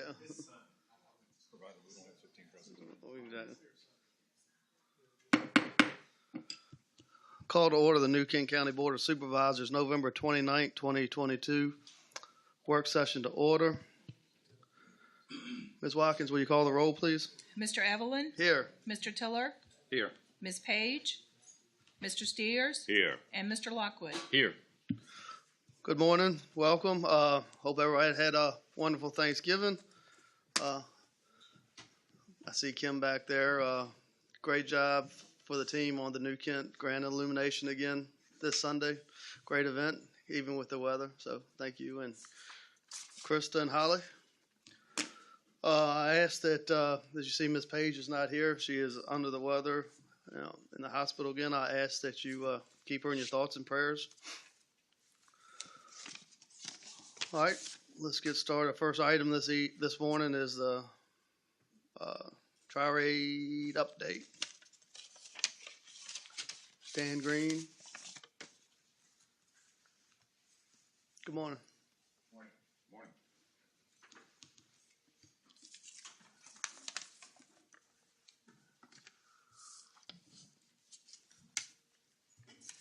Provided we don't have 15 presidents. Call to order the New Kent County Board of Supervisors, November 29th, 2022. Work session to order. Ms. Watkins, will you call the roll, please? Mr. Evelyn? Here. Mr. Tiller? Here. Ms. Page? Mr. Steers? Here. And Mr. Lockwood? Here. Good morning. Welcome. Hope everybody had a wonderful Thanksgiving. I see Kim back there. Great job for the team on the New Kent Grand Illumination again this Sunday. Great event, even with the weather. So thank you. And Krista and Holly. I asked that, as you see, Ms. Page is not here. She is under the weather, in the hospital again. I ask that you keep her in your thoughts and prayers. All right, let's get started. Our first item this morning is the tri-rate update. Dan Green. Good morning. Morning. Morning.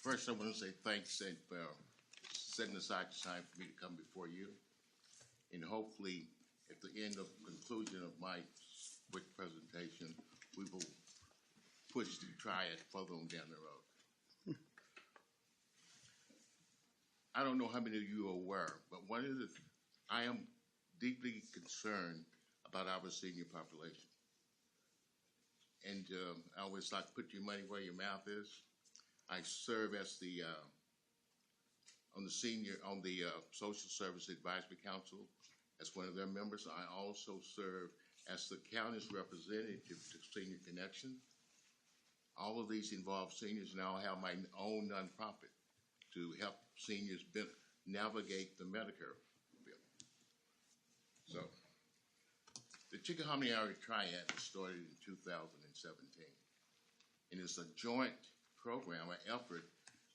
First, I want to say thanks for setting aside time for me to come before you. And hopefully, at the end of conclusion of my quick presentation, we will push the triad further on down the road. I don't know how many of you are aware, but I am deeply concerned about our senior population. And I always like to put your money where your mouth is. I serve as on the Social Service Advisory Council as one of their members. I also serve as the county's representative to Senior Connection. All of these involve seniors, and I'll have my own nonprofit to help seniors navigate the Medicare bill. So, the Chickahominy Area Triad was started in 2017, and it's a joint program, an effort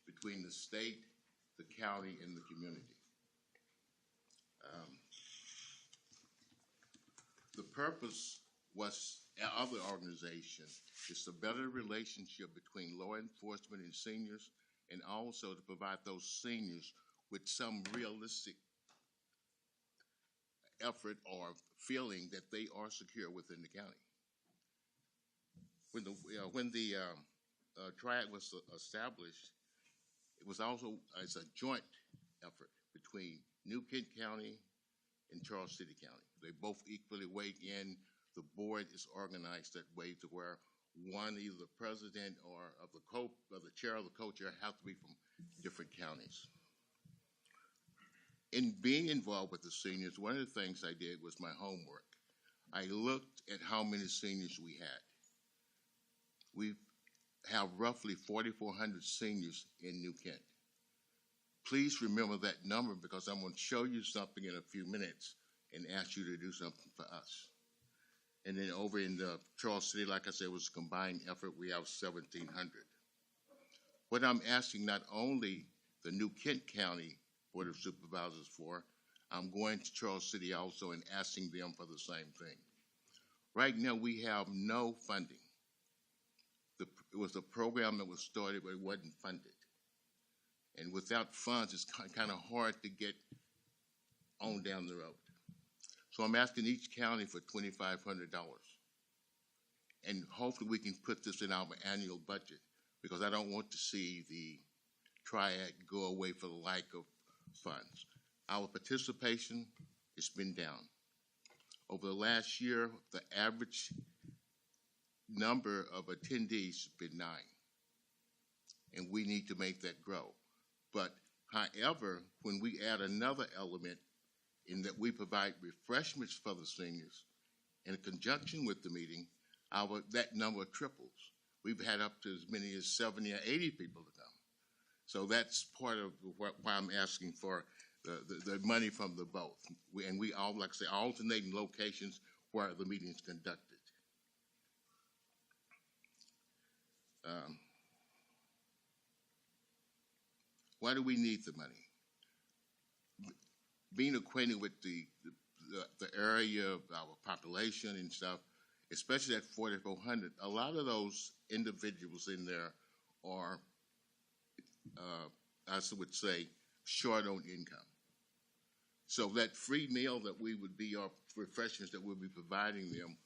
between the state, the county, and the community. The purpose of the organization is to better relationship between law enforcement and seniors, and also to provide those seniors with some realistic effort or feeling that they are secure within the county. When the triad was established, it was also as a joint effort between New Kent County and Charles City County. They both equally weighed in. The board is organized that way to where one, either the president or the chair of the co-chair, have to be from different counties. In being involved with the seniors, one of the things I did was my homework. I looked at how many seniors we had. We have roughly 4,400 seniors in New Kent. Please remember that number, because I'm going to show you something in a few minutes and ask you to do something for us. And then over in the Charles City, like I said, it was a combined effort. We have 1,700. What I'm asking not only the New Kent County Board of Supervisors for, I'm going to Charles City also and asking them for the same thing. Right now, we have no funding. It was a program that was started, but it wasn't funded. And without funds, it's kind of hard to get on down the road. So I'm asking each county for $2,500. And hopefully we can put this in our annual budget, because I don't want to see the triad go away for the lack of funds. Our participation has been down. Over the last year, the average number of attendees has been 9. And we need to make that grow. But however, when we add another element in that we provide refreshments for the seniors in conjunction with the meeting, that number triples. We've had up to as many as 70 or 80 people to come. So that's part of why I'm asking for the money from the both. We all, like I say, alternating locations where the meeting is conducted. Why do we need the money? Being acquainted with the the area of our population and stuff, especially at 4,400, a lot of those individuals in there are, I would say, short on income. So that free meal that we would be, or refreshments that we'll be providing them,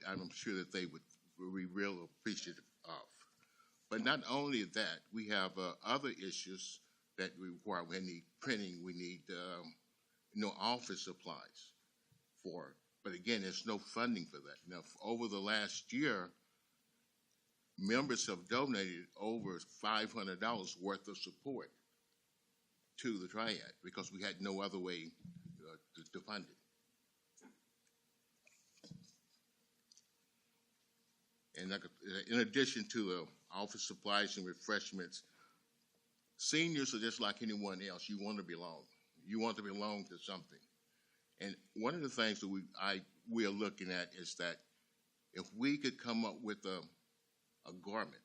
I'm sure that they would be real appreciative of. But not only that, we have other issues that we require. We need printing, we need office supplies for. But again, there's no funding for that. Now, over the last year, members have donated over $500 worth of support to the Triad because we had no other way to fund it. And in addition to the office supplies and refreshments, seniors are just like anyone else. You want to belong. You want to belong to something. And one of the things that we are looking at is that if we could come up with a garment,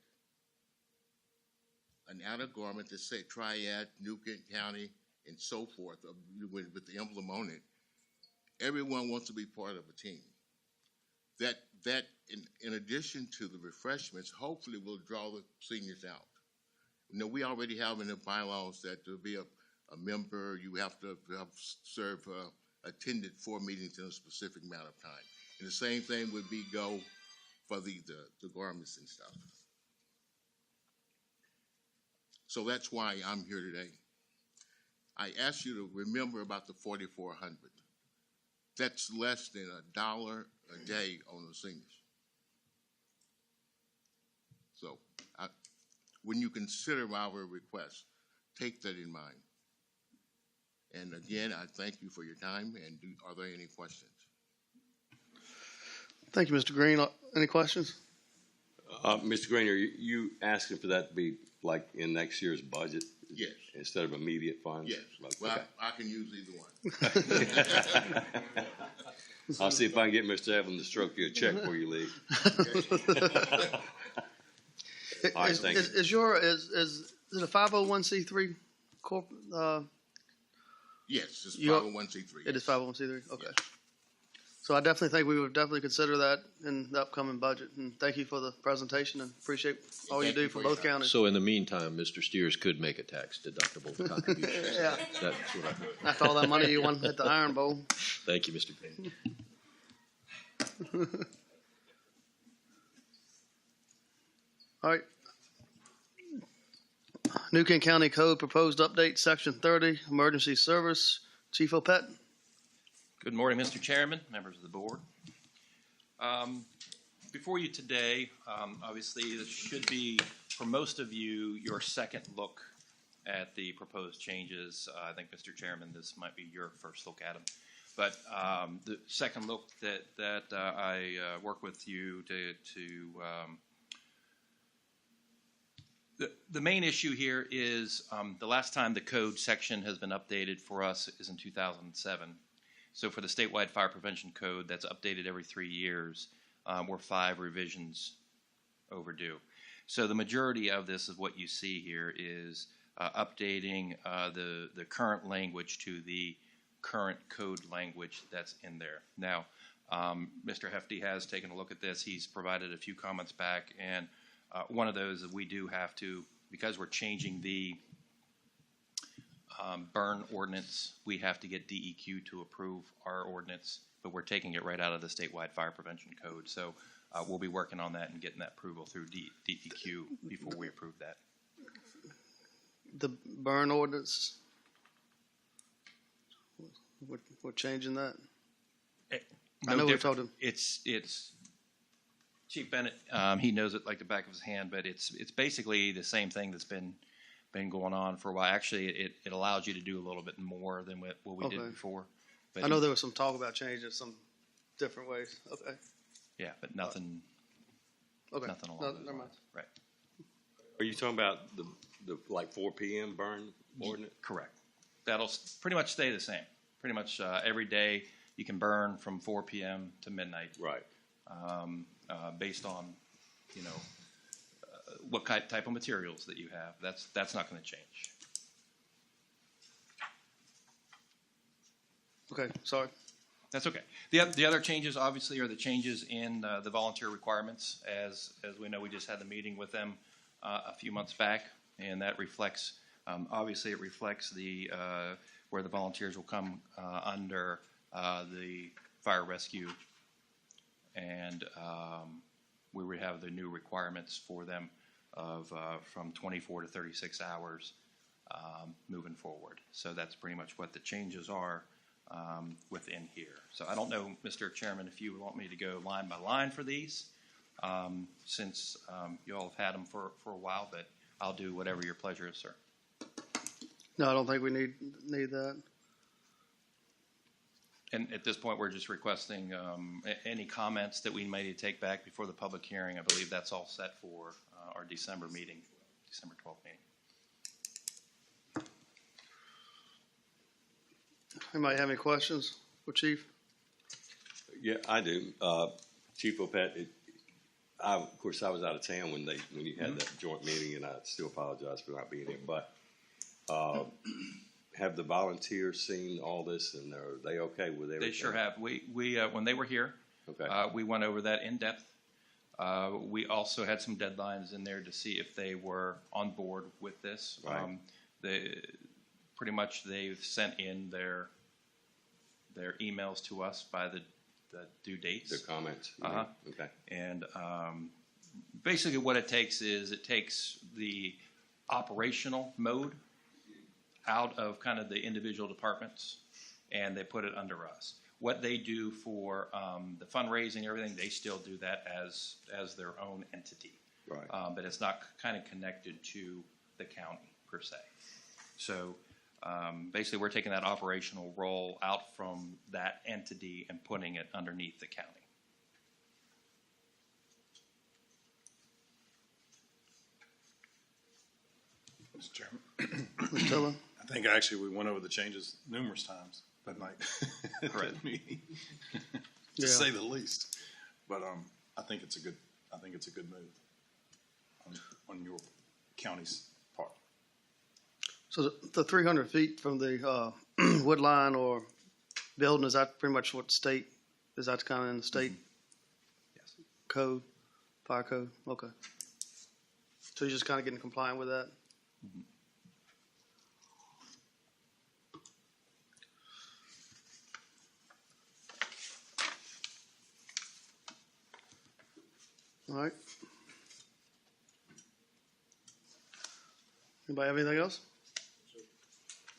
an outer garment that say Triad, New Kent County, and so forth, with the emblem on it, everyone wants to be part of a team. That in addition to the refreshments, hopefully will draw the seniors out. You know, we already have in the bylaws that to be a member, you have to have attended 4 meetings in a specific amount of time. And the same thing would go for the garments and stuff. So that's why I'm here today. I ask you to remember about the 4,400. That's less than $1 a day on the seniors. So when you consider our request, take that in mind. And again, I thank you for your time. And are there any questions? Thank you, Mr. Green. Any questions? Mr. Green, are you asking for that to be like in next year's budget? Yes. Instead of immediate funds? Yes. Like, Well, okay. I can use either one. I'll see if I can get Mr. Evelyn to stroke you a check before you leave. All right, thank you. Is it a 501c3 corporate? Yes, it's You're- 501c3. It is 501c3. Okay. Yes. So I definitely think we would definitely consider that in the upcoming budget. And thank you for the presentation and appreciate all you Thank do you for for your both time. counties. So in the meantime, Mr. Steers could make a tax deductible contribution. Yeah. That's what I, After all that money you won at the Iron Bowl. thank you, Mr. Green. All right. New Kent County Code proposed update, section 30, emergency service. Chief Opet. Good morning, Mr. Chairman, members of the board. Before you today, obviously, this should be, for most of you, your second look at the proposed changes. I think, Mr. Chairman, this might be your first look at them. But the second look that I work with you the main issue here is the last time the code section has been updated for us is in 2007. So for the statewide fire prevention code, that's updated every 3 years. We're 5 revisions overdue. So the majority of this is what you see here is updating the current language to the current code language that's in there. Now, Mr. Hefty has taken a look at this. He's provided a few comments back, and one of those is we do have to, because we're changing the burn ordinance, we have to get DEQ to approve our ordinance, but we're taking it right out of the statewide fire prevention code. So we'll be working on that and getting that approval through DEQ before we approve that. The burn ordinance. We're changing that. I know we told him. It's Chief Bennett. He knows it like the back of his hand, but it's basically the same thing that's been going on for a while. Actually, it allows you to do a little bit more than what we did before. But I know there was some talk about changing some different ways. Okay. Yeah, but nothing. Okay. Nothing along No, those never lines. mind. Right. Are you talking about the like 4 p.m. burn ordinance? Correct. That'll pretty much stay the same. Pretty much every day you can burn from 4 p.m. to midnight. Right. Based on, what type of materials that you have. That's not going to change. Okay. Sorry. That's okay. The other changes, obviously, are the changes in the volunteer requirements. As we know, we just had the meeting with them a few months back, and that reflects, obviously, it reflects the where the volunteers will come under the fire rescue, and we would have the new requirements for them of from 24 to 36 hours moving forward. So that's pretty much what the changes are within here. So I don't know, Mr. Chairman, if you want me to go line by line for these, since you all have had them for a while, but I'll do whatever your pleasure is, sir. No, I don't think we need that. And at this point, we're just requesting any comments that we may need to take back before the public hearing. I believe that's all set for our December meeting, December 12th meeting. Anybody have any questions for Chief? Yeah, I do. Chief Opet, of course, I was out of town when you had that joint meeting, and I still apologize for not being here. But have the volunteers seen all this, and are they okay with everything? They sure have. We when they were here, Okay. we went over that in depth. We also had some deadlines in there to see if they were on board with this. Right. Pretty much they've sent in their emails to us by the due dates. Their comments. Uh-huh. Okay. And basically what it takes is it takes the operational mode out of kind of the individual departments, and they put it under us. What they do for the fundraising and everything, they still do that as their own entity. Right. But it's not kind of connected to the county per se. So basically we're taking that operational role out from that entity and putting it underneath the county. Mr. Chairman, Mr. Tiller? I think actually we went over the changes numerous times that night. At Correct. that meeting, to Yeah. say the least. But I think it's a good move on your county's part. So the 300 feet from the wood line or building, is that pretty much what state, is that kind of in the state Yes. code, fire code? Okay. So you're just kind of getting compliant with that? All right. Anybody have anything else?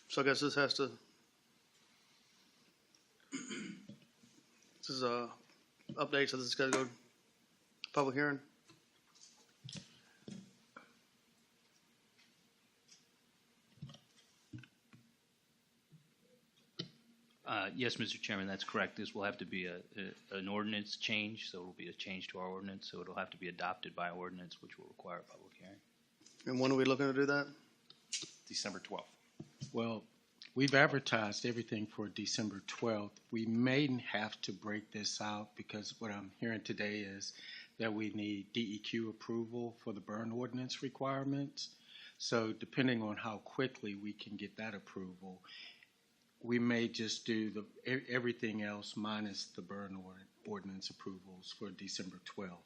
So I guess this has to, this is a update, so this is gonna go to public hearing. Yes, Mr. Chairman, that's correct. This will have to be an ordinance change, so it will be a change to our ordinance, so it'll have to be adopted by ordinance, which will require a public hearing. And when are we looking to do that? December 12th. Well, we've advertised everything for December 12th. We may have to break this out because what I'm hearing today is that we need DEQ approval for the burn ordinance requirements. So depending on how quickly we can get that approval, we may just do everything else minus the burn ordinance approvals for December 12th.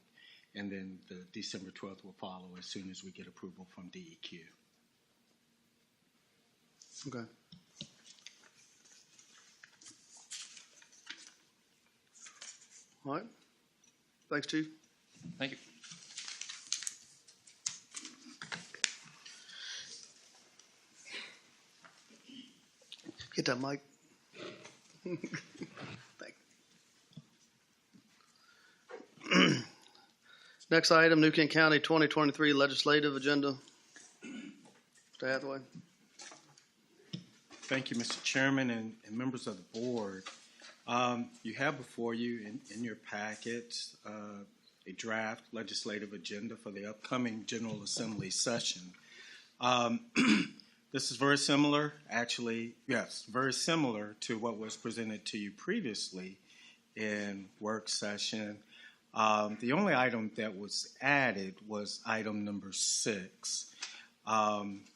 And then the December 12th will follow as soon as we get approval from DEQ. Okay. All right. Thanks, Chief. Thank you. Get that mic. Thank Next item, New Kent County 2023 legislative agenda. Mr. Hathaway. Thank you, Mr. Chairman and members of the board. You have before you in your packets a draft legislative agenda for the upcoming General Assembly session. This is very similar, actually, yes, very similar to what was presented to you previously in work session. The only item that was added was item number 6.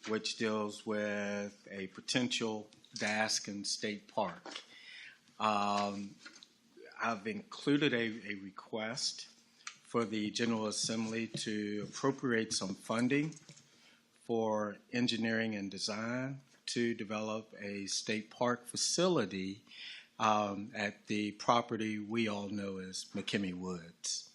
Which deals with a potential Daskin State Park. I've included a request for the General Assembly to appropriate some funding for engineering and design to develop a state park facility at the property we all know as McKimmey Woods.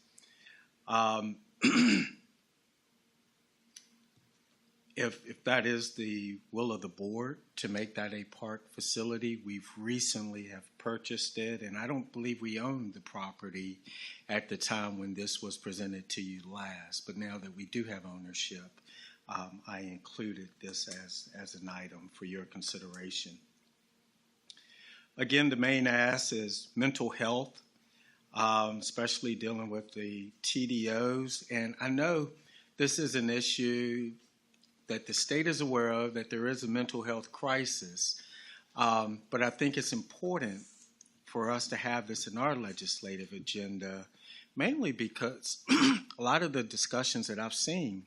If that is the will of the board to make that a park facility, we've recently have purchased it, and I don't believe we owned the property at the time when this was presented to you last. But now that we do have ownership, I included this as an item for your consideration. Again, the main ask is mental health, especially dealing with the TDOs. And I know this is an issue that the state is aware of, that there is a mental health crisis. But I think it's important for us to have this in our legislative agenda, mainly because a lot of the discussions that I've seen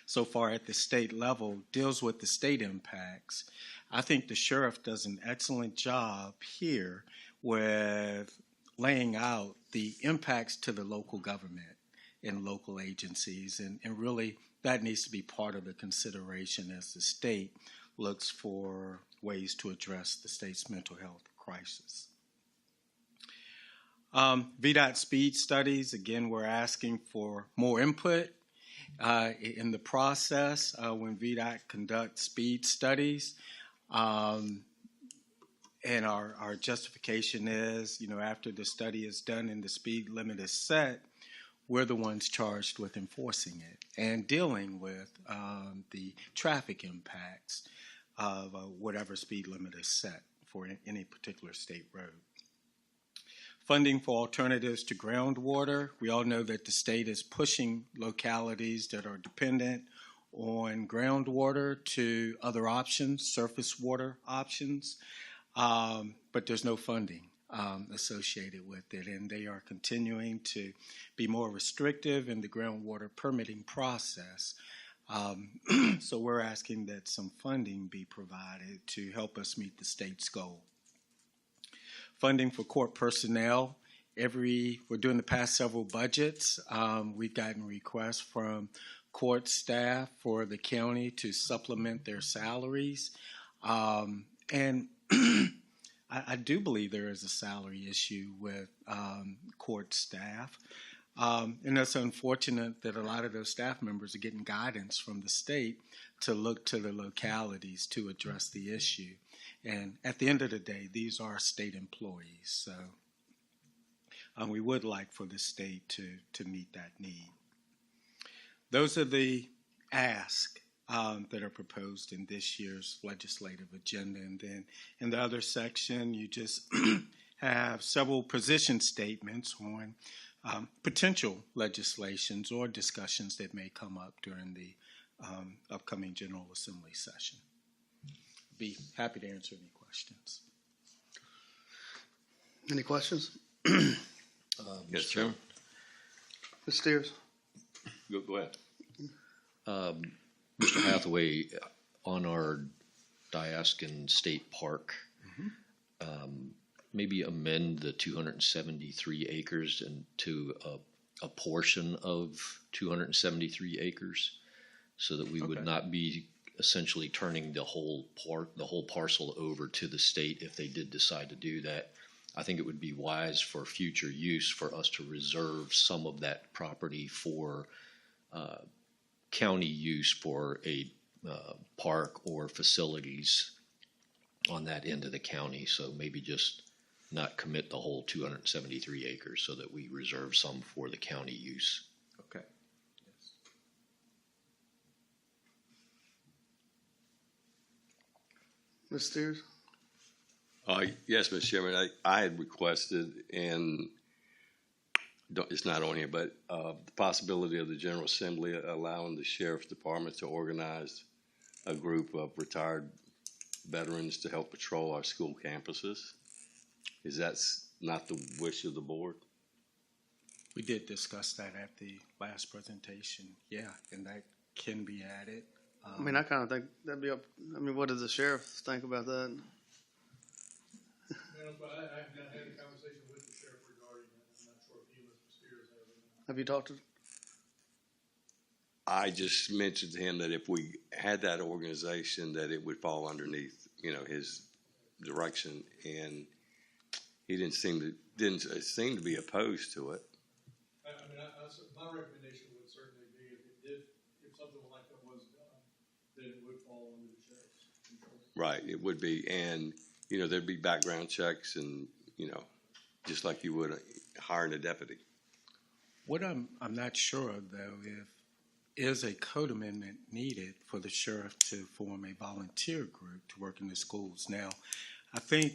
so far at the state level deals with the state impacts. I think the sheriff does an excellent job here with laying out the impacts to the local government and local agencies, and really that needs to be part of the consideration as the state looks for ways to address the state's mental health crisis. VDOT speed studies, again, we're asking for more input in the process when VDOT conducts speed studies. And our justification is, after the study is done and the speed limit is set, we're the ones charged with enforcing it and dealing with the traffic impacts of whatever speed limit is set for any particular state road. Funding for alternatives to groundwater. We all know that the state is pushing localities that are dependent on groundwater to other options, surface water options, but there's no funding associated with it, and they are continuing to be more restrictive in the groundwater permitting process. So we're asking that some funding be provided to help us meet the state's goal. Funding for court personnel. We're doing the past several budgets. We've gotten requests from court staff for the county to supplement their salaries. And I do believe there is a salary issue with court staff. And it's unfortunate that a lot of those staff members are getting guidance from the state to look to the localities to address the issue. And at the end of the day, these are state employees. So we would like for the state to meet that need. Those are the asks that are proposed in this year's legislative agenda. And then in the other section, you just have several position statements on potential legislations or discussions that may come up during the upcoming General Assembly session. Be happy to answer any questions. Any questions? Yes, Chairman. Ms. Steers? Go ahead. Mr. Hathaway, on our Diaskin State Park, maybe amend the 273 acres into a portion of 273 acres so that we would not be essentially turning the whole parcel over to the state if they did decide to do that. I think it would be wise for future use for us to reserve some of that property for county use for a park or facilities on that end of the county. So maybe just not commit the whole 273 acres so that we reserve some for the county use. Okay. Ms. Steers? Yes, Mr. Chairman. I had requested, and it's not on here, but the possibility of the General Assembly allowing the Sheriff's Department to organize a group of retired veterans to help patrol our school campuses. Is that not the wish of the board? We did discuss that at the last presentation. Yeah, and that can be added. I mean, I kind of think that'd be up. I mean, what does the sheriff think about that? I've not had a conversation with the sheriff Have you talked to? I just mentioned to him that if we had that organization, that it would fall underneath, his direction, and he didn't seem to be opposed to it. My recommendation would certainly be if something like that was done, then it would fall under the sheriff's control. Right, it would be, and there'd be background checks, and just like you would hiring a deputy. What I'm not sure of, though, is a code amendment needed for the sheriff to form a volunteer group to work in the schools. Now, I think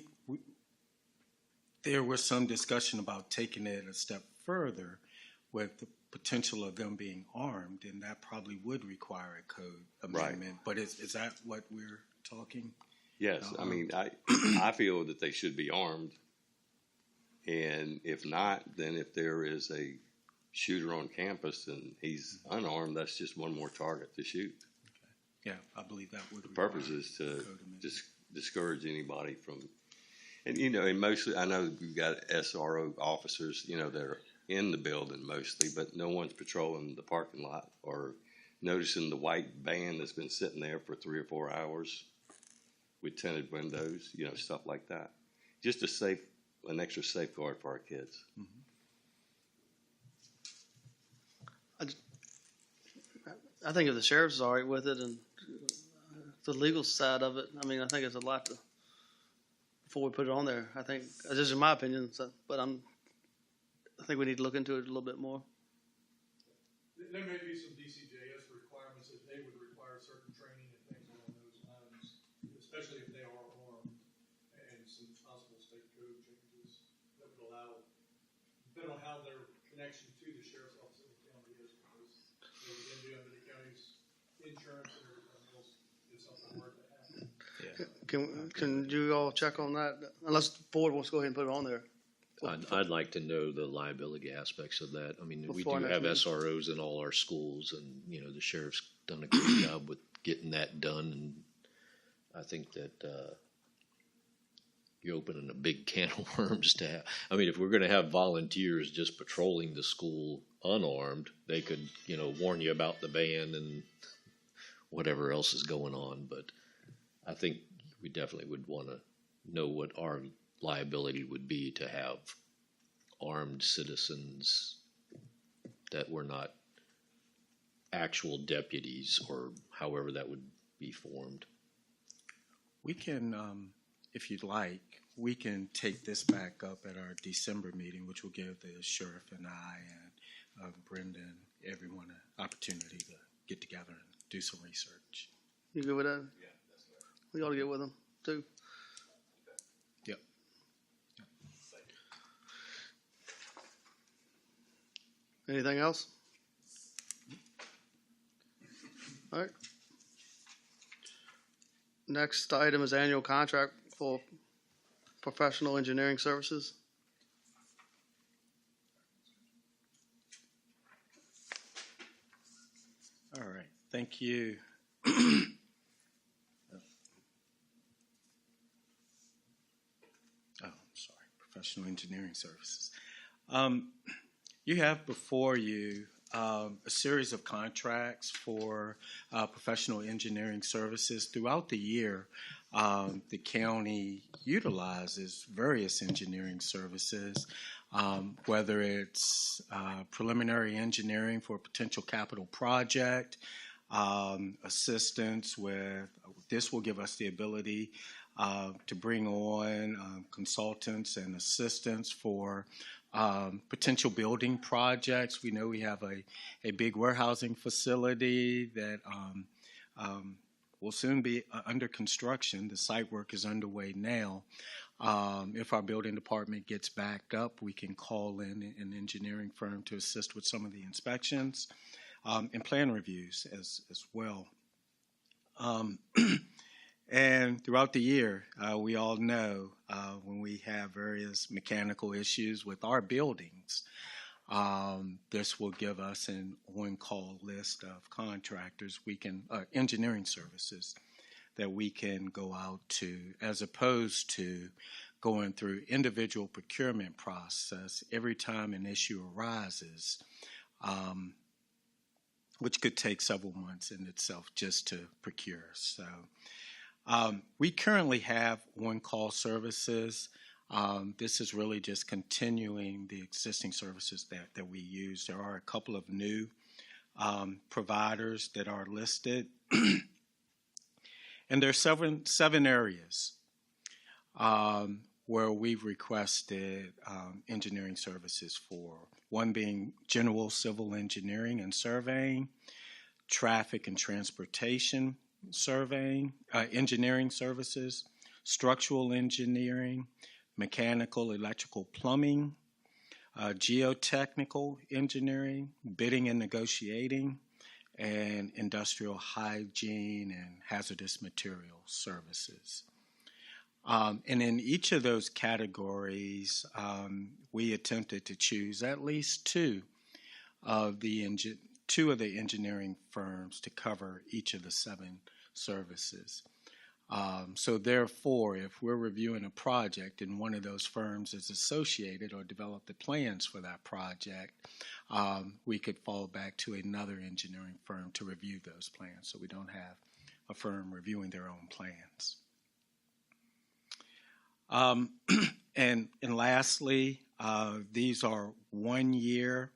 there was some discussion about taking it a step further with the potential of them being armed, and that probably would require a code amendment. Right. But is that what we're talking? Yes, I mean, I feel that they should be armed, and if not, then if there is a shooter on campus and he's unarmed, that's just one more target to shoot. Okay. Yeah, I believe that would. The purpose is to discourage anybody from, and mostly I know we've got SRO officers, that are in the building mostly, but no one's patrolling the parking lot or noticing the white van that's been sitting there for 3 or 4 hours with tinted windows, stuff like that. Just an extra safeguard for our kids. Mm-hmm. I think if the sheriff's all right with it and the legal side of it, I mean, I think it's a lot before we put it on there. I think, this is my opinion, but I think we need to look into it a little bit more. There may be some DCJS requirements that they would require certain training and things along those lines, especially if they are armed, and some possible state code changes that would allow, depending on how their connection to the sheriff's office in the county is, because they would then be under the county's insurance and everything else if something were to happen. Yeah. Can you all check on that? Unless the board wants to go ahead and put it on there. I'd like to know the liability aspects of that. I mean, we do Before next have meeting. SROs in all our schools, and the sheriff's done a great job with getting that done. And I think that you're opening a big can of worms to have. I mean, if we're going to have volunteers just patrolling the school unarmed, they could warn you about the ban and whatever else is going on. But I think we definitely would want to know what our liability would be to have armed citizens that were not actual deputies, or however that would be formed. We can, if you'd like, we can take this back up at our December meeting, which will give the sheriff and I and Brenda and everyone an opportunity to get together and do some research. You good with that? Yeah, that's good. We ought to get with them too. Yep. Anything else? All right. Next item is annual contract for professional engineering services. All right. Thank you. I'm sorry. Professional engineering services. You have before you a series of contracts for professional engineering services. Throughout the year, the county utilizes various engineering services, whether it's preliminary engineering for a potential capital project, assistance with, this will give us the ability to bring on consultants and assistants for potential building projects. We know we have a big warehousing facility that will soon be under construction. The site work is underway now. If our building department gets backed up, we can call in an engineering firm to assist with some of the inspections and plan reviews as well. And throughout the year, we all know when we have various mechanical issues with our buildings, this will give us an on-call list of contractors engineering services that we can go out to, as opposed to going through individual procurement process. Every time an issue arises, which could take several months in itself just to procure. So we currently have on-call services. This is really just continuing the existing services that we use. There are a couple of new providers that are listed, and there are seven areas where we've requested engineering services for. One being general civil engineering and surveying, traffic and transportation surveying, engineering services, structural engineering, mechanical, electrical, plumbing, geotechnical engineering, bidding and negotiating, and industrial hygiene and hazardous material services. And in each of those categories, we attempted to choose at least two of the engineering firms to cover each of the seven services. So therefore, if we're reviewing a project and one of those firms is associated or developed the plans for that project, we could fall back to another engineering firm to review those plans, so we don't have a firm reviewing their own plans. And lastly, these are 1 year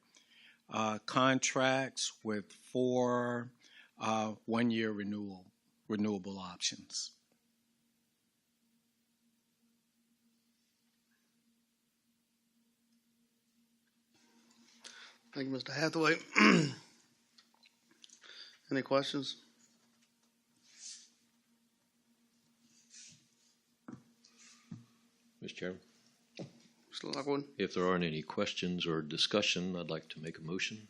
contracts with 4 1 year renewable options. Thank you, Mr. Hathaway. Any questions? Mr. Chairman, Mr. Lockwood? if there aren't any questions or discussion, I'd like to make a motion.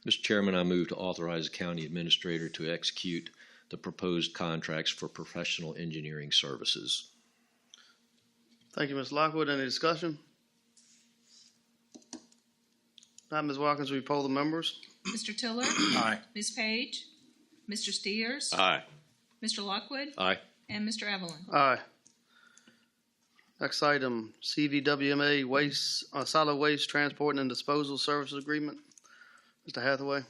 Mr. Chairman, I move to authorize the county administrator to execute the proposed contracts for professional engineering services. Thank you, Mr. Lockwood. Any discussion? Not, Ms. Watkins, will you poll the members? Mr. Tiller? Aye. Ms. Page? Mr. Steers? Aye. Mr. Lockwood? Aye. And Mr. Evelyn? Aye. Next item, CVWMA Solid Waste Transport and Disposal Services Agreement. Mr. Hathaway?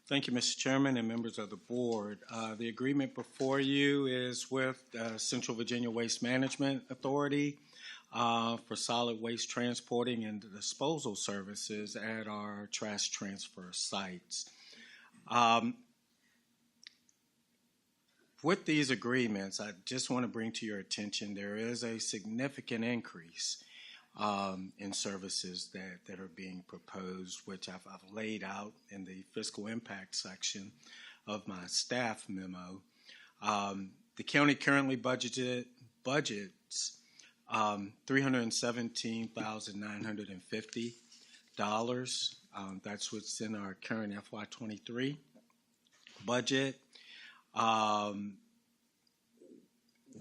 Thank you, Mr. Chairman and members of the board. The agreement before you is with Central Virginia Waste Management Authority for solid waste transporting and disposal services at our trash transfer sites. With these agreements, I just want to bring to your attention there is a significant increase in services that are being proposed, which I've laid out in the fiscal impact section of my staff memo. The county currently budgets $317,950. That's what's in our current FY23 budget.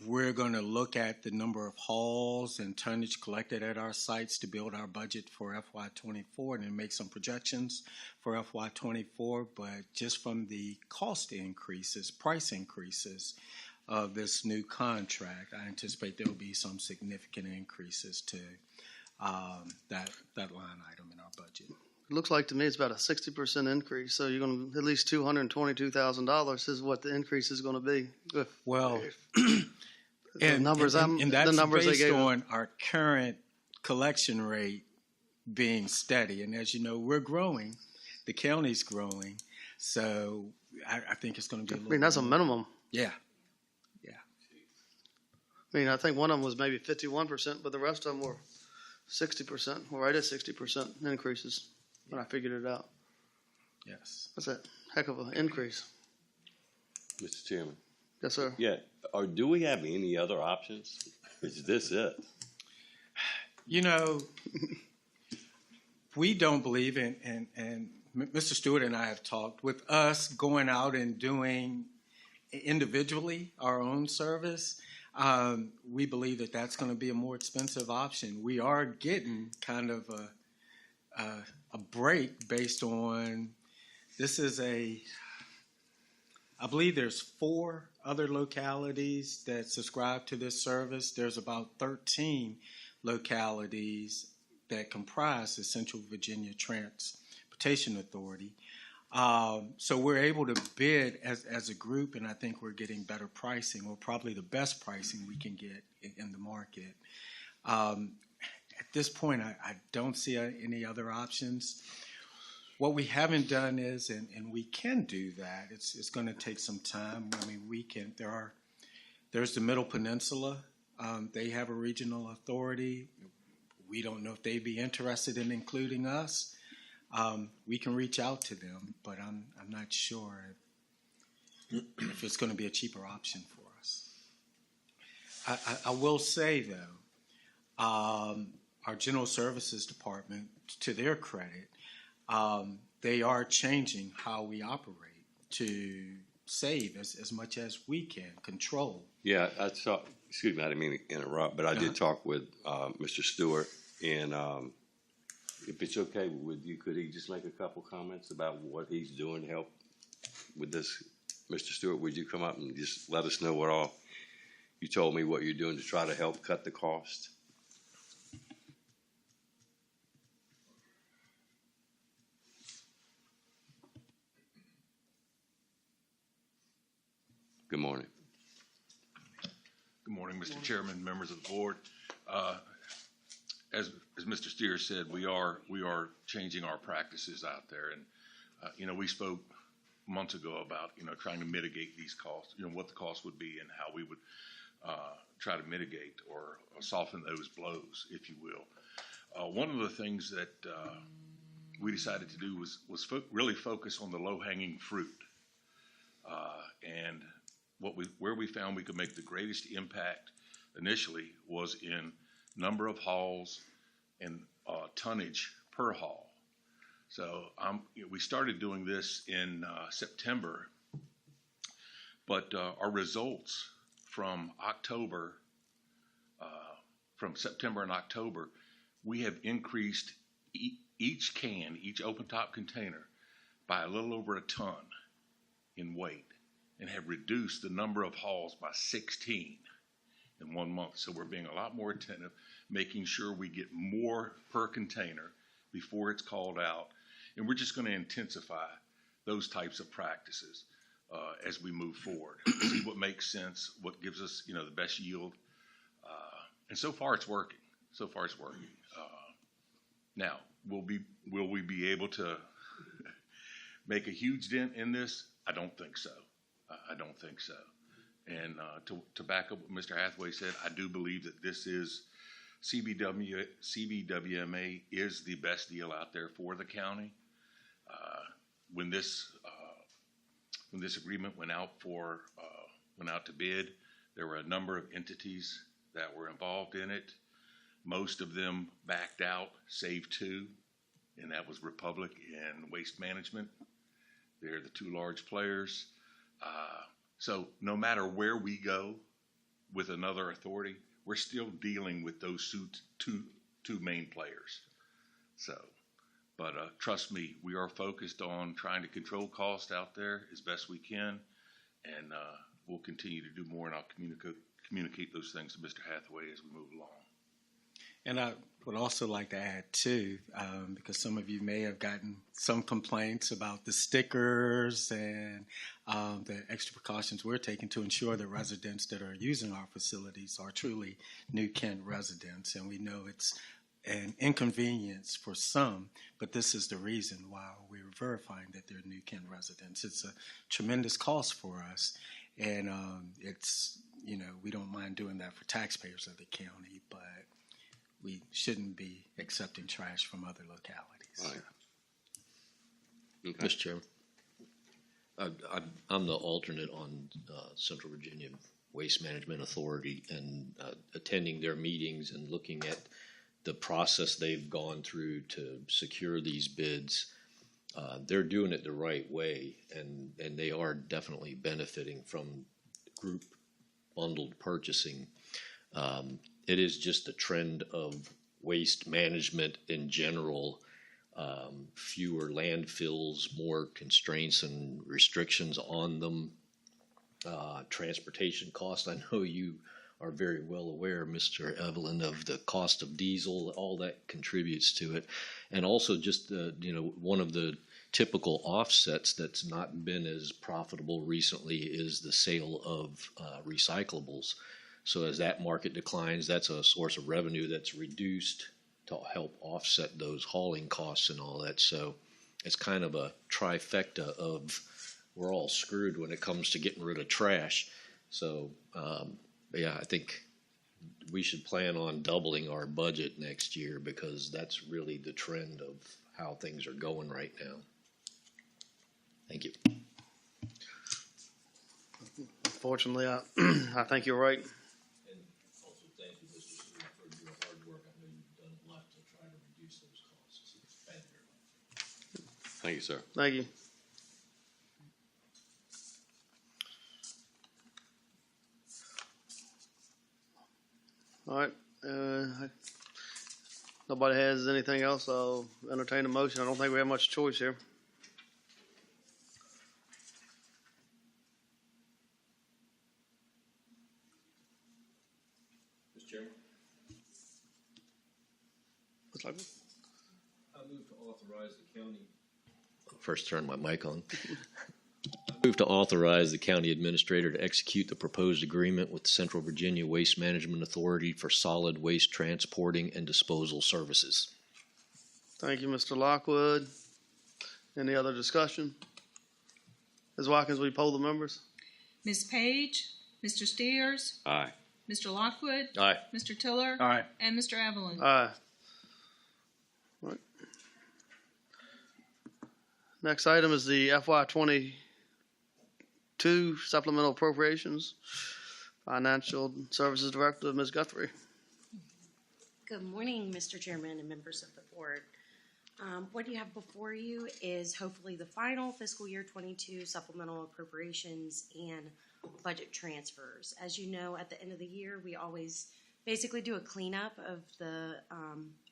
We're going to look at the number of hauls and tonnage collected at our sites to build our budget for FY24 and then make some projections for FY24. But just from the cost increases, price increases of this new contract, I anticipate there will be some significant increases to that line item in our budget. It looks like to me it's about a 60% increase, so you're going to, at least $222,000 is what the increase is going to be. Well, The numbers based they gave on our current collection rate being steady. And as you know, we're growing. The county's growing. So I think it's going to be a little that's a minimum. Yeah. I think one of them was maybe 51%, but the rest of them were 60%, or right at 60% increases when I figured it out. Yes. That's a heck of an increase. Mr. Chairman. Yes, sir. Yeah. Or do we have any other options? Is this it? You know, we don't believe in, and Mr. Stewart and I have talked, with us going out and doing individually our own service. We believe that that's going to be a more expensive option. We are getting kind of a break based on, this is I believe there's 4 other localities that subscribe to this service. There's about 13 localities that comprise the Central Virginia Transportation Authority. So we're able to bid as a group, and I think we're getting better pricing, or probably the best pricing we can get in the market. At this point, I don't see any other options. What we haven't done is, and we can do that, it's going to take some time. I mean, there's the Middle Peninsula. They have a regional authority. We don't know if they'd be interested in including us. We can reach out to them, but I'm not sure if it's going to be a cheaper option for us. I will say, though, our General Services Department, to their credit, they are changing how we operate to save as much as we can, control. Yeah, I saw, excuse me, I didn't mean to interrupt, but I did talk with Mr. Stewart, and if it's okay with you, could he just make a couple comments about what he's doing to help with this? Mr. Stewart, would you come up and just let us know what all you told me what you're doing to try to help cut the cost? Good morning. Good morning, Mr. Chairman, members of the board. As Mr. Steer said, we are changing our practices out there, and we spoke months ago about trying to mitigate these costs, what the cost would be and how we would try to mitigate or soften those blows, if you will. One of the things that we decided to do was really focus on the low-hanging fruit, and where we found we could make the greatest impact initially was in number of hauls and tonnage per haul. So we started doing this in September, but our results from September and October, we have increased each open top container by a little over a ton in weight, and have reduced the number of hauls by 16 in 1 month. So we're being a lot more attentive, making sure we get more per container before it's called out. And we're just going to intensify those types of practices as we move forward. See what makes sense, what gives us, the best yield. And so far it's working. Now, will we be able to make a huge dent in this? I don't think so. And to back up what Mr. Hathaway said, I do believe that this is CBWMA is the best deal out there for the county. When this agreement went out to bid, there were a number of entities that were involved in it. Most of them backed out, save two, and that was Republic and Waste Management. They're the two large players. So no matter where we go with another authority, we're still dealing with those two main players. But trust me, we are focused on trying to control cost out there as best we can, and we'll continue to do more, and I'll communicate those things to Mr. Hathaway as we move along. And I would also like to add, too, because some of you may have gotten some complaints about the stickers and the extra precautions we're taking to ensure that residents that are using our facilities are truly New Kent residents. And we know it's an inconvenience for some, but this is the reason why we're verifying that they're New Kent residents. It's a tremendous cost for us, and it's, we don't mind doing that for taxpayers of the county, but we shouldn't be accepting trash from other localities. Right. Okay. Mr. Chairman, I'm the alternate on Central Virginia Waste Management Authority, and attending their meetings and looking at the process they've gone through to secure these bids. They're doing it the right way, and they are definitely benefiting from group bundled purchasing. It is just a trend of waste management in general, fewer landfills, more constraints and restrictions on them, transportation costs. I know you are very well aware, Mr. Evelyn, of the cost of diesel. All that contributes to it. And also just, one of the typical offsets that's not been as profitable recently is the sale of recyclables. So as that market declines, that's a source of revenue that's reduced to help offset those hauling costs and all that. So it's kind of a trifecta of we're all screwed when it comes to getting rid of trash. So, I think we should plan on doubling our budget next year because that's really the trend of how things are going right now. Thank you. Unfortunately, I think you're right. And also thank you, Mr. Stewart, for your hard work. I know you've done a lot to try to reduce those costs. Thank you very much. Thank you, sir. Thank you. All right. Nobody has anything else. I'll entertain a motion. I don't think we have much choice here. Mr. Chairman? Looks like I move to authorize the county. First turn my mic on. I move to authorize the county administrator to execute the proposed agreement with the Central Virginia Waste Management Authority for solid waste transporting and disposal services. Thank you, Mr. Lockwood. Any other discussion? Ms. Watkins, will you poll the members? Ms. Page, Mr. Steers, Aye. Mr. Lockwood, Aye. Mr. Tiller, Aye. and Mr. Evelyn. Aye. All right. Next item is the FY22 supplemental appropriations. Financial Services Director, Ms. Guthrie. Good morning, Mr. Chairman and members of the board. What you have before you is hopefully the final fiscal year 22 supplemental appropriations and budget transfers. As you know, at the end of the year, we always basically do a cleanup of the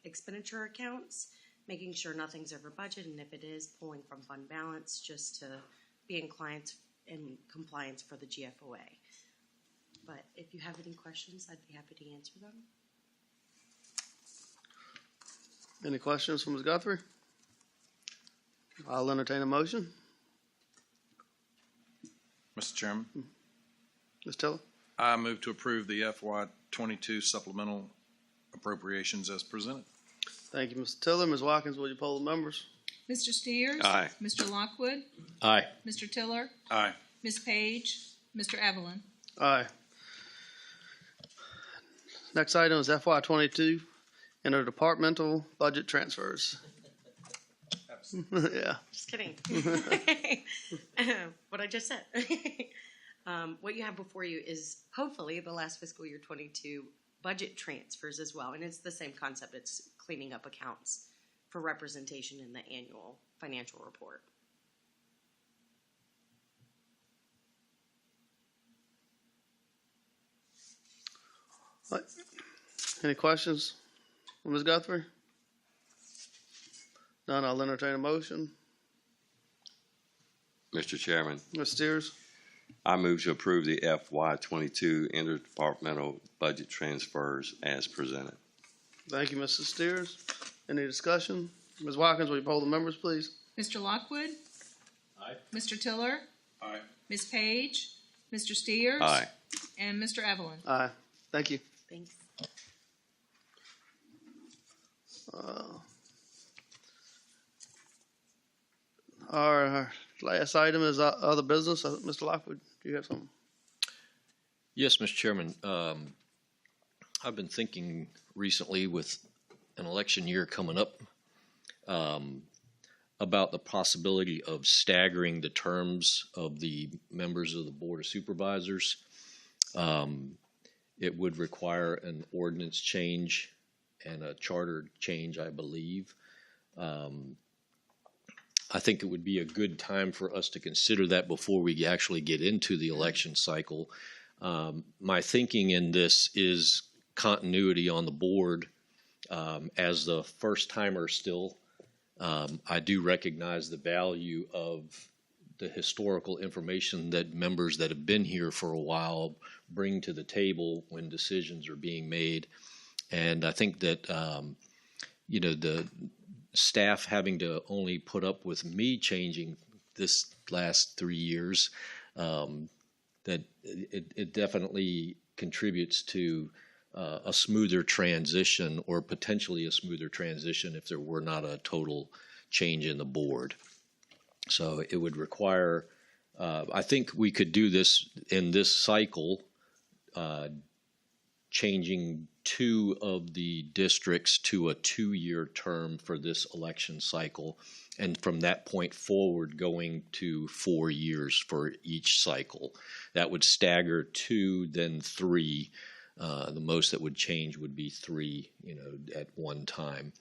expenditure accounts, making sure nothing's over budget, and if it is, pulling from fund balance just to be in compliance for the GFOA. But if you have any questions, I'd be happy to answer them. Any questions from Ms. Guthrie? I'll entertain a motion. Mr. Chairman, Ms. Tiller? I move to approve the FY22 supplemental appropriations as presented. Thank you, Mr. Tiller. Ms. Watkins, will you poll the members? Mr. Steers? Aye. Mr. Lockwood, Aye. Mr. Tiller, Aye. Ms. Page, Mr. Evelyn. Aye. Next item is FY22 interdepartmental budget transfers. Yeah. Just kidding. What I just said. What you have before you is hopefully the last fiscal year 22 budget transfers as well. And it's the same concept. It's cleaning up accounts for representation in the annual financial report. Right. Any questions from Ms. Guthrie? None, I'll entertain a motion. Mr. Chairman, Ms. Steers? I move to approve the FY22 interdepartmental budget transfers as presented. Thank you, Mrs. Steers. Any discussion? Ms. Watkins, will you poll the members, please? Mr. Lockwood, Aye. Mr. Tiller, Aye. Ms. Page, Mr. Steers, Aye. and Mr. Evelyn. Aye. Thank you. Thanks. Our last item is other business. Mr. Lockwood, do you have something? Yes, Mr. Chairman. I've been thinking recently with an election year coming up about the possibility of staggering the terms of the members of the Board of Supervisors. It would require an ordinance change and a charter change, I believe. I think it would be a good time for us to consider that before we actually get into the election cycle. My thinking in this is continuity on the board. As the first timer still, I do recognize the value of the historical information that members that have been here for a while bring to the table when decisions are being made. And I think that, the staff having to only put up with me changing this last 3 years, that it definitely contributes to a smoother transition, or potentially a smoother transition if there were not a total change in the board. So it would require, I think we could do this in this cycle, changing 2 of the districts to a 2-year term for this election cycle, and from that point forward going to 4 years for each cycle. That would stagger 2, then 3. The most that would change would be 3, at one time.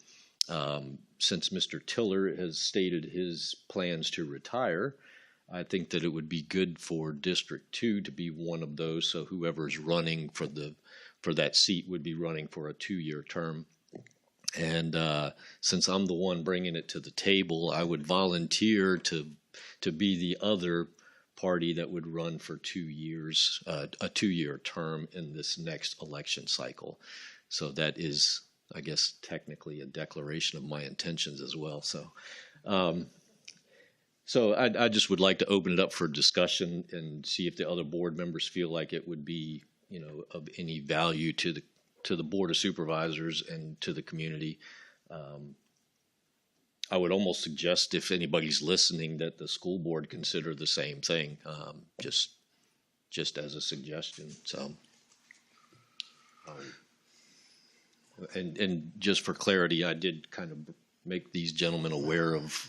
Since Mr. Tiller has stated his plans to retire, I think that it would be good for District 2 to be one of those. So whoever's running for that seat would be running for a 2-year term. And since I'm the one bringing it to the table, I would volunteer to be the other party that would run for 2 years, a 2-year term in this next election cycle. So that is, I guess, technically a declaration of my intentions as well. So, I just would like to open it up for discussion and see if the other board members feel like it would be, of any value to the Board of Supervisors and to the community. I would almost suggest, if anybody's listening, that the school board consider the same thing, just as a suggestion. So, and just for clarity, I did kind of make these gentlemen aware of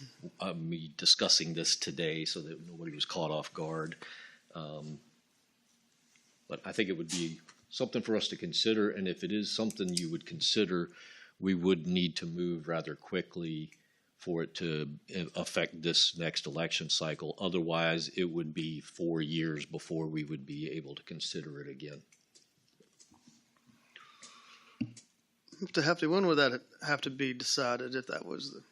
me discussing this today, so that nobody was caught off guard. But I think it would be something for us to consider, and if it is something you would consider, we would need to move rather quickly for it to affect this next election cycle. Otherwise, it would be 4 years before we would be able to consider it again. When would that have to be decided, if that was the?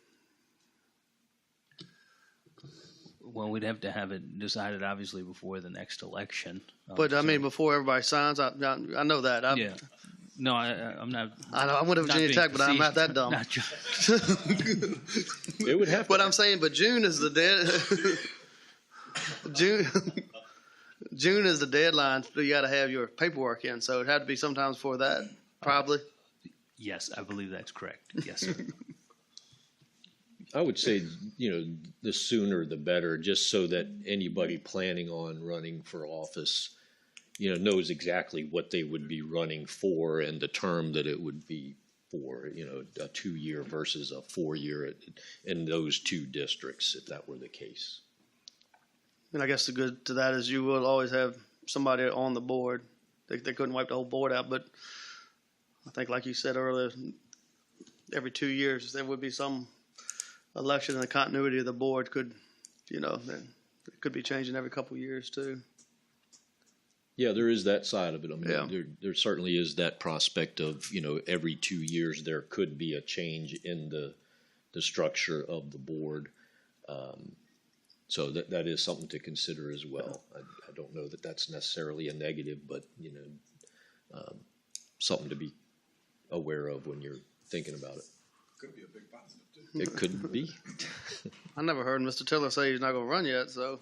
Well, we'd have to have it decided, obviously, before the next election. But I mean, before everybody signs, I know that. Yeah. No, I'm not. I know I went to Virginia Tech, but I'm not that dumb. It would have. But I'm saying, June is the June is the deadline. So you got to have your paperwork in, so it had to be sometime before that, probably. Yes, I believe that's correct. Yes, sir. I would say, the sooner the better, just so that anybody planning on running for office, knows exactly what they would be running for and the term that it would be for, a 2-year versus a 4-year in those 2 districts, if that were the case. And I guess the good to that is you will always have somebody on the board. They couldn't wipe the whole board out, but I think, like you said earlier, every 2 years there would be some election, and the continuity of the board could, then it could be changing every couple of years too. Yeah, there is that side of it. I mean, Yeah. there certainly is that prospect of, every 2 years there could be a change in the structure of the board. So that is something to consider as well. I don't know that that's necessarily a negative, but, something to be aware of when you're thinking about it. Could be a big positive too. It could be. I never heard Mr. Tiller say he's not going to run yet, so.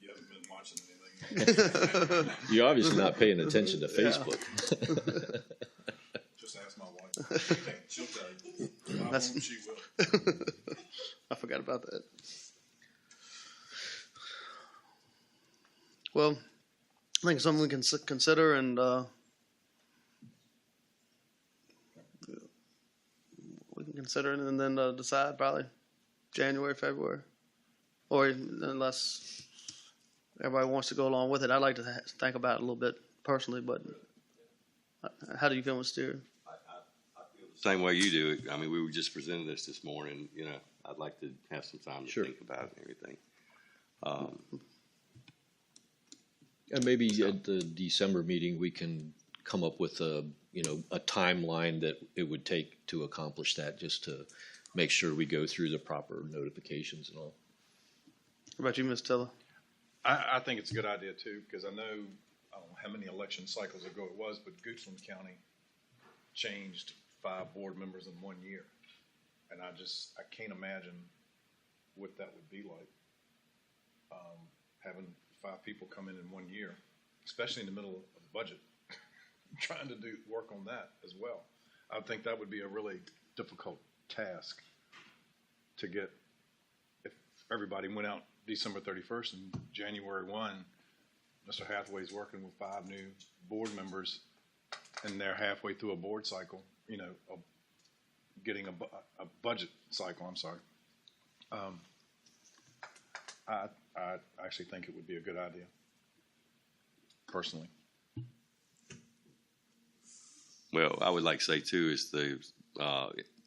You haven't been watching anything. You're obviously not paying attention to Facebook. Just ask my wife. She'll tell you. If I won't, she will. I forgot about that. Well, I think it's something we can consider, and we can consider it and then decide probably January, February, or unless everybody wants to go along with it. I'd like to think about it a little bit personally, but how do you feel, Mr. Steer? Same way you do. I mean, we were just presenting this morning. I'd like to have some time to think about it and everything. And maybe at the December meeting, we can come up with a timeline that it would take to accomplish that, just to make sure we go through the proper notifications and all. What about you, Ms. Tiller? I think it's a good idea too, because I don't know how many election cycles ago it was, but Goochland County changed 5 board members in 1 year. And I can't imagine what that would be like. Having 5 people come in 1 year, especially in the middle of the budget, trying to do work on that as well. I think that would be a really difficult task to get if everybody went out December 31st and January 1, Mr. Hathaway's working with 5 new board members and they're halfway through a board cycle, getting a budget cycle, I'm sorry. I actually think it would be a good idea, personally. Well, I would like to say too is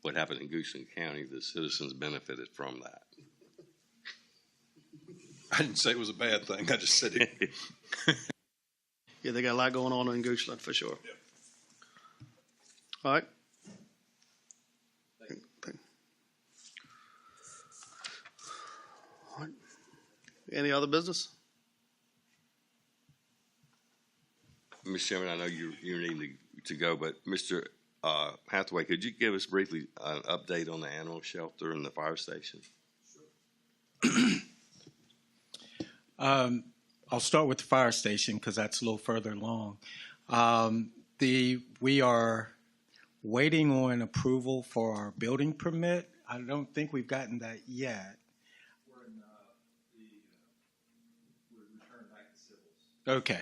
what happened in Goochland County, the citizens benefited from that. I didn't say it was a bad thing. I just said it. Yeah, they got a lot going on in Goochland for sure. Yep. All right. All right. Any other business? Mr. Chairman, I know you need to go, but Mr. Hathaway, could you give us briefly an update on the animal shelter and the fire station? I'll start with the fire station because that's a little further along. We are waiting on approval for our building permit. I don't think we've gotten that yet. We're returned back to civils. Okay.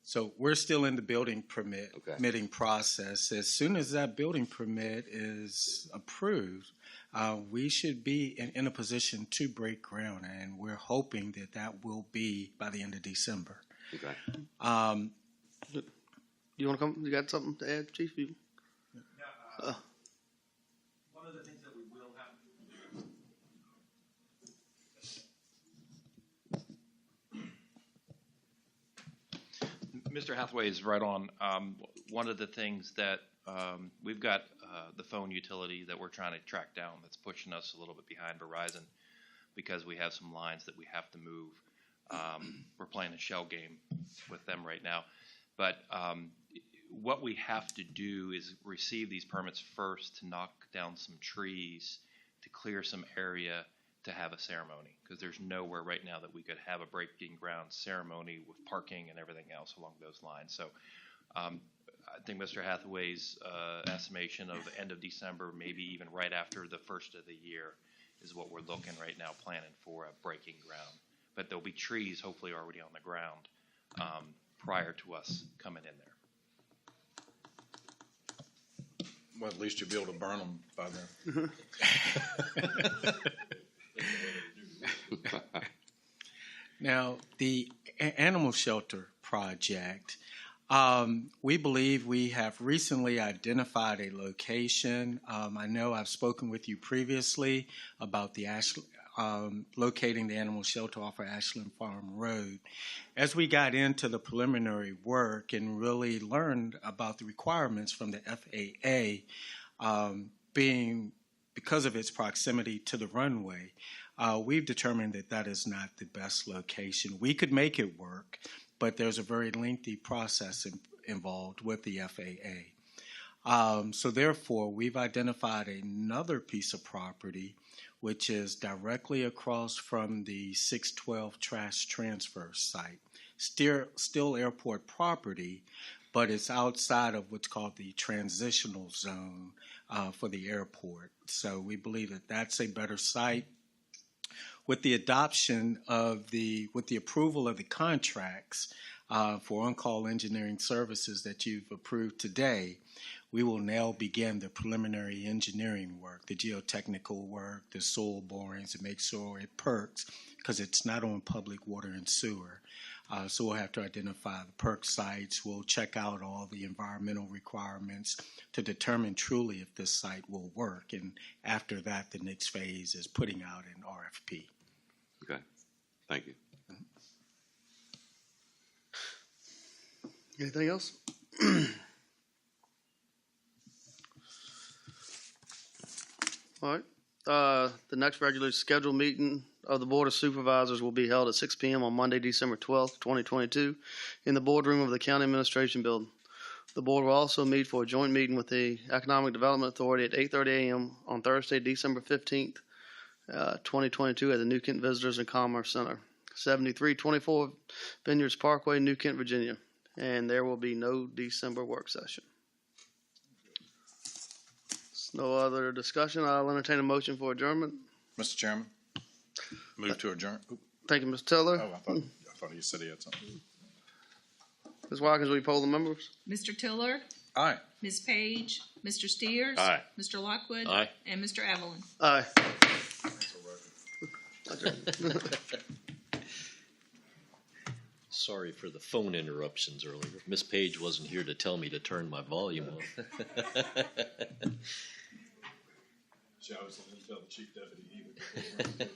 So we're still in the building permitting process. As soon as that building permit is approved, we should be in a position to break ground, and we're hoping that will be by the end of December. Okay. You want to come? You got something to add, Chief? One of the things that we will have Mr. Hathaway is right on. One of the things that we've got the phone utility that we're trying to track down that's pushing us a little bit behind Verizon because we have some lines that we have to move. We're playing a shell game with them right now. But what we have to do is receive these permits first to knock down some trees, to clear some area, to have a ceremony, because there's nowhere right now that we could have a breaking ground ceremony with parking and everything else along those lines. So I think Mr. Hathaway's estimation of end of December, maybe even right after the first of the year, is what we're looking right now, planning for a breaking ground. But there'll be trees hopefully already on the ground prior to us coming in there. Well, at least you'll be able to burn them by then. Now, the animal shelter project, we believe we have recently identified a location. I know I've spoken with you previously about the locating the animal shelter off of Ashland Farm Road. As we got into the preliminary work and really learned about the requirements from the FAA, because of its proximity to the runway, we've determined that is not the best location. We could make it work, but there's a very lengthy process involved with the FAA. So therefore, we've identified another piece of property which is directly across from the 612 trash transfer site. Still airport property, but it's outside of what's called the transitional zone for the airport. So we believe that that's a better site. With the approval of the contracts for on-call engineering services that you've approved today, we will now begin the preliminary engineering work, the geotechnical work, the soil borings to make sure it perks, because it's not on public water and sewer. So we'll have to identify the perk sites. We'll check out all the environmental requirements to determine truly if this site will work. And after that, the next phase is putting out an RFP. Okay. Thank you. Anything else? All right. The next regularly scheduled meeting of the Board of Supervisors will be held at 6 p.m. on Monday, December 12th, 2022, in the boardroom of the County Administration Building. The board will also meet for a joint meeting with the Economic Development Authority at 8:30 a.m. on Thursday, December 15th, 2022, at the New Kent Visitors and Commerce Center, 7324 Vineyards Parkway, New Kent, Virginia. And there will be no December work session. No other discussion. I'll entertain a motion for adjournment. Mr. Chairman, move to adjourn. Oop. Thank you, Mr. Tiller. Oh, I thought you said he had something. Ms. Watkins, will you poll the members? Mr. Tiller, Aye. Ms. Page, Mr. Steers. Aye. Mr. Lockwood. Aye. And Mr. Evelyn. Aye. Sorry for the phone interruptions earlier. Miss Page wasn't here to tell me to turn my volume off. She obviously didn't tell the chief deputy either.